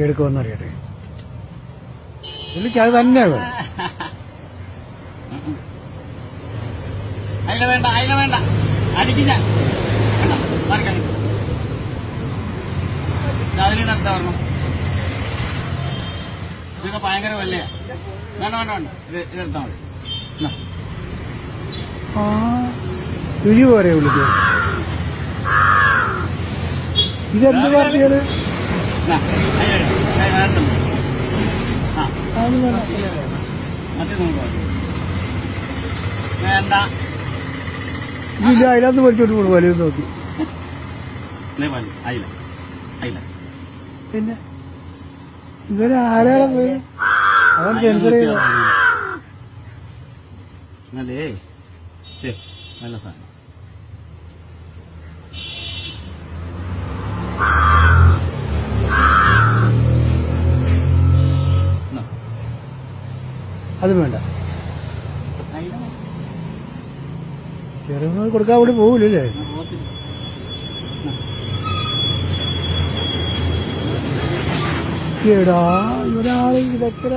എടുക്കുമെന്നറിയട്ടെ. എനിക്ക് അത് തന്നെ വേണം. അതിനെ വേണ്ട, അതിനെ വേണ്ട, അടിക്കില്ല. അതിൽ നടത്താൻ പറഞ്ഞു. ഇതൊക്കെ ഭയങ്കര വല്ലയാ. വേണ്ട വേണ്ട വേണ്ട, ഇതെടുത്താൽ മതി. രുചി പോരെ വിളിക്കുക. ഇതെന്ത് പാർട്ടിയാണ്? വേണ്ട, ഇല്ല, അതിനകത്ത് വലിച്ചോട്ട് കൂടും. വലുത് നോക്കി. പിന്നെ ഇവരാരാണ് പോയി? അവൻ സെൻസർ ചെയ്ത നല്ല സാധനം. അതും വേണ്ട. ചെറുങ്ങൾ കൊടുക്കാൻ വേണ്ടി പോകില്ലേ? എടാ, ഇവരാള് ഇതൊക്കെ